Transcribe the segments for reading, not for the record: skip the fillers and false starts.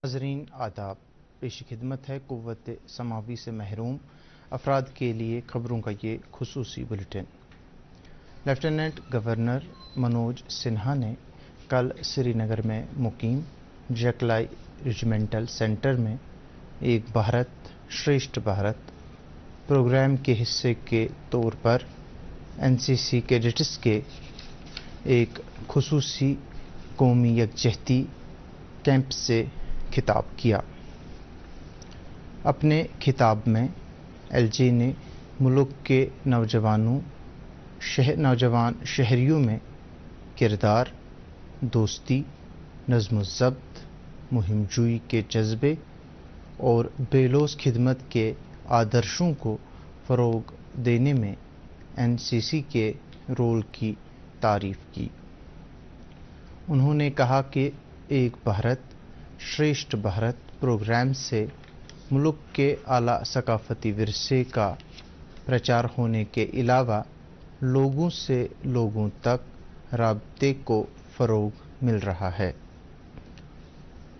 ناظرین آداب، پیش خدمت ہے قوت سماوی سے محروم افراد کے لیے خبروں کا یہ خصوصی bulletin. Lieutenant governor Manoj Sinha نے کل سری نگر میں مقیم جیکلائی ریجیمنٹل سینٹر میں ایک بھارت شریشٹھ بھارت پروگرام کے حصے کے طور پر NCC کیڈٹس کے ایک خصوصی قومی یکجہتی کیمپ سے خطاب کیا۔ اپنے خطاب میں LG نے ملک کے نوجوان شہریوں میں کردار، دوستی، نظم و ضبط، مہم جوئی کے جذبے اور بے لوث خدمت کے آدرشوں کو فروغ دینے میں NCC کے رول کی تعریف کی۔ انہوں نے کہا کہ ایک بھارت شریشٹھ بھارت پروگرام سے ملک کے اعلیٰ ثقافتی ورثے کا پرچار ہونے کے علاوہ لوگوں سے لوگوں تک رابطے کو فروغ مل رہا ہے۔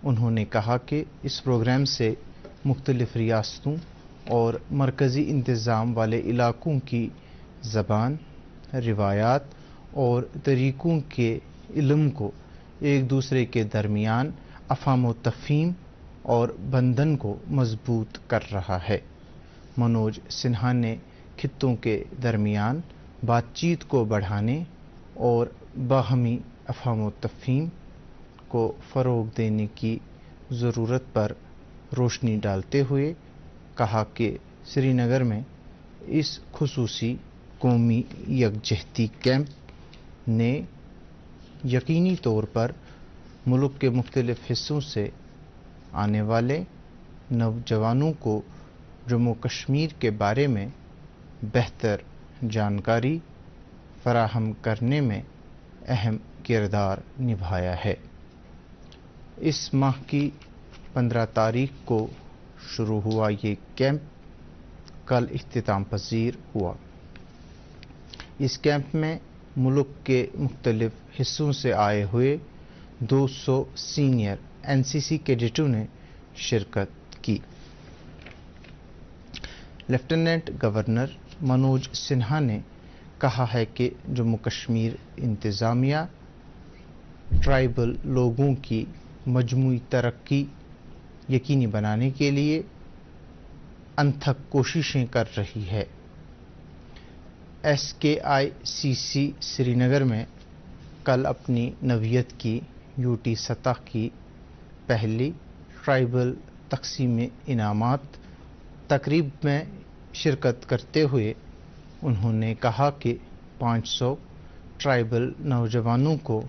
انہوں نے کہا کہ اس پروگرام سے مختلف ریاستوں اور مرکزی انتظام والے علاقوں کی زبان، روایات اور طریقوں کے علم کو ایک دوسرے کے درمیان افہام و تفہیم اور بندھن کو مضبوط کر رہا ہے۔ منوج سنہا نے خطوں کے درمیان بات چیت کو بڑھانے اور باہمی افہام و تفہیم کو فروغ دینے کی ضرورت پر روشنی ڈالتے ہوئے کہا کہ سری نگر میں اس خصوصی قومی یکجہتی کیمپ نے یقینی طور پر ملک کے مختلف حصوں سے آنے والے نوجوانوں کو جموں کشمیر کے بارے میں بہتر جانکاری فراہم کرنے میں اہم کردار نبھایا ہے۔ اس ماہ کی 15 تاریخ کو شروع ہوا یہ کیمپ کل اختتام پذیر ہوا۔ اس کیمپ میں ملک کے مختلف حصوں سے آئے ہوئے 200 سینئر NCC کیڈٹوں نے شرکت کی۔ لیفٹیننٹ گورنر منوج سنہا نے کہا ہے کہ جموں کشمیر انتظامیہ ٹرائبل لوگوں کی مجموعی ترقی یقینی بنانے کے لیے انتھک کوششیں کر رہی ہے۔ SKICC سری نگر میں کل اپنی نوعیت کی UT سطح کی پہلی ٹرائبل تقسیم انعامات تقریب میں شرکت کرتے ہوئے انہوں نے کہا کہ 500 ٹرائبل نوجوانوں کو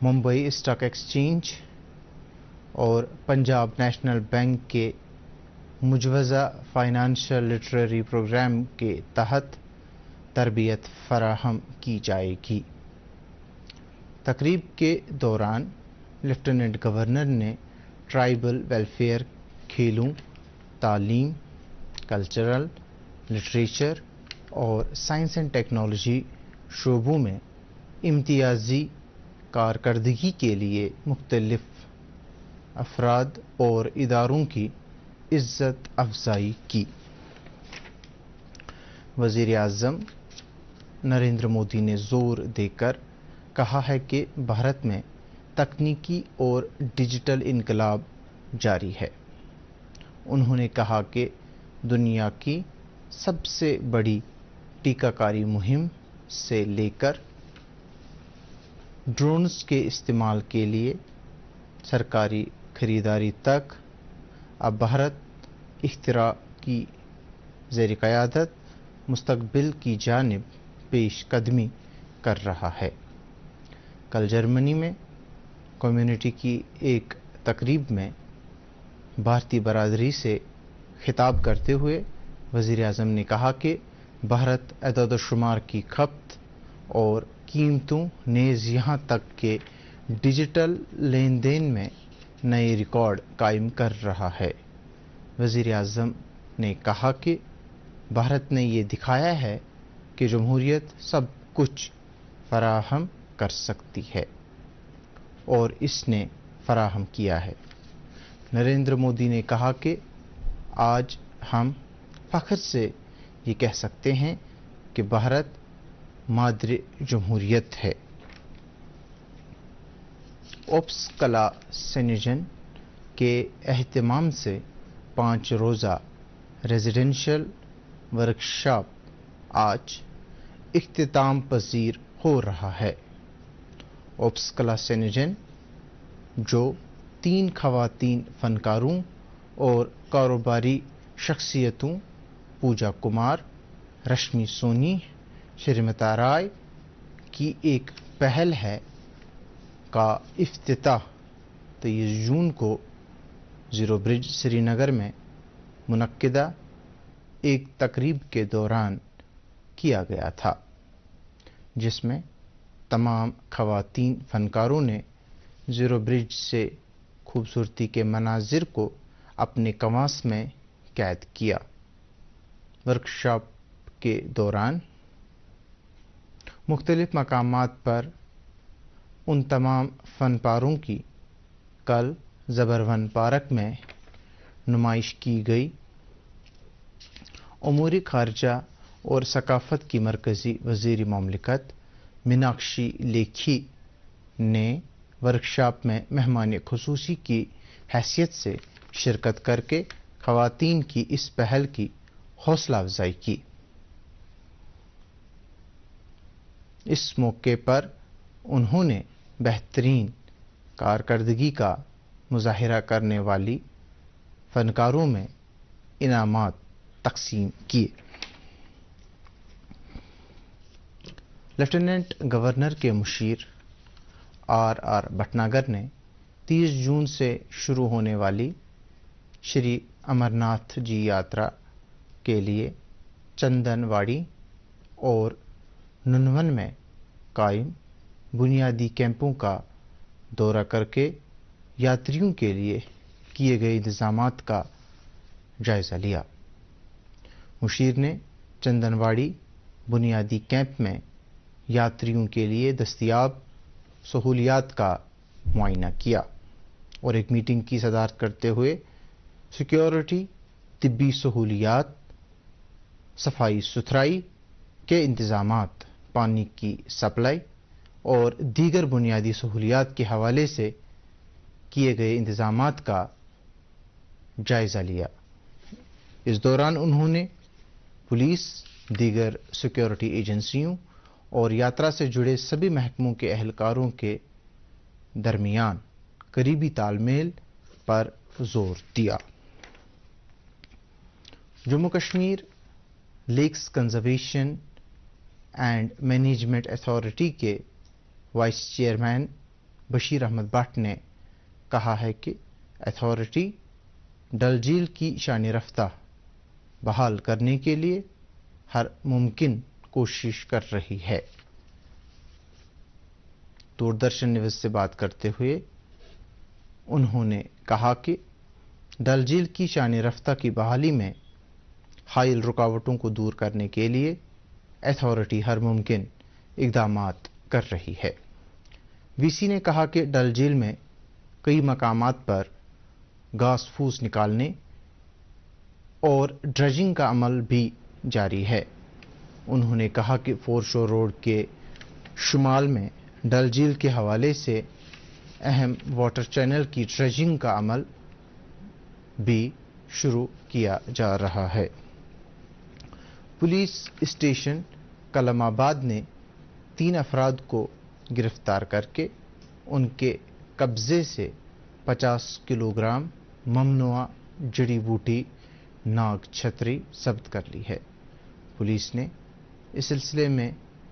ممبئی اسٹاک ایکسچینج اور پنجاب نیشنل بینک کے مجوزہ فائنانشل لٹریسی پروگرام کے تحت تربیت فراہم کی جائے گی۔ تقریب کے دوران لیفٹیننٹ گورنر نے ٹرائبل ویلفیئر، کھیلوں، تعلیم، کلچرل، لٹریچر اور سائنس اینڈ ٹیکنالوجی شعبوں میں امتیازی کارکردگی کے لیے مختلف افراد اور اداروں کی عزت افزائی کی۔ وزیر اعظم نریندر مودی نے زور دے کر کہا ہے کہ بھارت میں تکنیکی اور ڈیجیٹل انقلاب جاری ہے۔ انہوں نے کہا کہ دنیا کی سب سے بڑی ٹیکہ کاری مہم سے لے کر ڈرونز کے استعمال کے لیے سرکاری خریداری تک اب بھارت اختراع کی زیر قیادت مستقبل کی جانب پیش قدمی کر رہا ہے۔ کل جرمنی میں کمیونٹی کی ایک تقریب میں بھارتی برادری سے خطاب کرتے ہوئے وزیر اعظم نے کہا کہ بھارت اعداد و شمار کی کھپت اور قیمتوں نیز یہاں تک کہ ڈیجیٹل لین دین میں نئے ریکارڈ قائم کر رہا ہے۔ وزیر اعظم نے کہا کہ بھارت نے یہ دکھایا ہے کہ جمہوریت سب کچھ فراہم کر سکتی ہے اور اس نے فراہم کیا ہے۔ نریندر مودی نے کہا کہ آج ہم فخر سے یہ کہہ سکتے ہیں کہ بھارت مادر جمہوریت ہے۔ اوپسکلا سینیجن کے اہتمام سے 5 روزہ ریزیڈینشل ورکشاپ آج اختتام پذیر ہو رہا ہے۔ اوپسکلا سینیجن جو 3 خواتین فنکاروں اور کاروباری شخصیتوں پوجا کمار، رشمی سونی، شریمتا رائے کی ایک پہل ہے کا افتتاح 23 جون کو زیرو برج سری نگر میں منعقدہ ایک تقریب کے دوران کیا گیا تھا، جس میں تمام خواتین فنکاروں نے زیرو برج سے خوبصورتی کے مناظر کو اپنے کنواس میں قید کیا۔ ورکشاپ کے دوران مختلف مقامات پر ان تمام فن پاروں کی کل زبرون پارک میں نمائش کی گئی۔ امور خارجہ اور ثقافت کی مرکزی وزیر مملکت میناکشی لیکھی نے ورکشاپ میں مہمان خصوصی کی حیثیت سے شرکت کر کے خواتین کی اس پہل کی حوصلہ افزائی کی۔ اس موقع پر انہوں نے بہترین کارکردگی کا مظاہرہ کرنے والی فنکاروں میں انعامات تقسیم کیے۔ لیفٹیننٹ گورنر کے مشیر آر بھٹناگر نے 30 جون سے شروع ہونے والی شری امرناتھ جی یاترا کے لیے چندن واڑی اور ننون میں قائم بنیادی کیمپوں کا دورہ کر کے یاتریوں کے لیے کیے گئے انتظامات کا جائزہ لیا۔ مشیر نے چندن واڑی بنیادی کیمپ میں یاتریوں کے لیے دستیاب سہولیات کا معائنہ کیا اور ایک میٹنگ کی صدارت کرتے ہوئے سیکیورٹی، طبی سہولیات، صفائی ستھرائی کے انتظامات، پانی کی سپلائی اور دیگر بنیادی سہولیات کے حوالے سے کیے گئے انتظامات کا جائزہ لیا۔ اس دوران انہوں نے پولیس، دیگر سیکیورٹی ایجنسیوں اور یاترا سے جڑے سبھی محکموں کے اہلکاروں کے درمیان قریبی تال میل پر زور دیا۔ Jammu Kashmir lakes conservation and management authority کے وائس چیئرمین بشیر احمد بٹ نے کہا ہے کہ اتھارٹی ڈل جھیل کی شان رفتہ بحال کرنے کے لیے ہر ممکن کوشش کر رہی ہے۔ دوردرشن نیوز سے بات کرتے ہوئے انہوں نے کہا کہ ڈل جھیل کی شان رفتہ کی بحالی میں حائل رکاوٹوں کو دور کرنے کے لیے اتھارٹی ہر ممکن اقدامات کر رہی ہے۔ وی سی نے کہا کہ ڈل جھیل میں کئی مقامات پر گھاس پھوس نکالنے اور ڈریجنگ کا عمل بھی جاری ہے۔ انہوں نے کہا کہ فور شور روڈ کے شمال میں ڈل جھیل کے حوالے سے اہم واٹر چینل کی ڈریجنگ کا عمل بھی شروع کیا جا رہا ہے۔ پولیس اسٹیشن کلم آباد نے 3 افراد کو گرفتار کر کے ان کے قبضے سے 50 کلو گرام ممنوعہ جڑی بوٹی ناگ چھتری ضبط کر لی ہے۔ پولیس نے اس سلسلے میں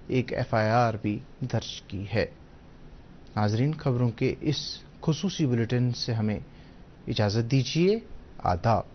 ایک FIR بھی درج کی ہے۔ ناظرین، خبروں کے اس خصوصی بلیٹن سے ہمیں اجازت دیجیے۔ آداب۔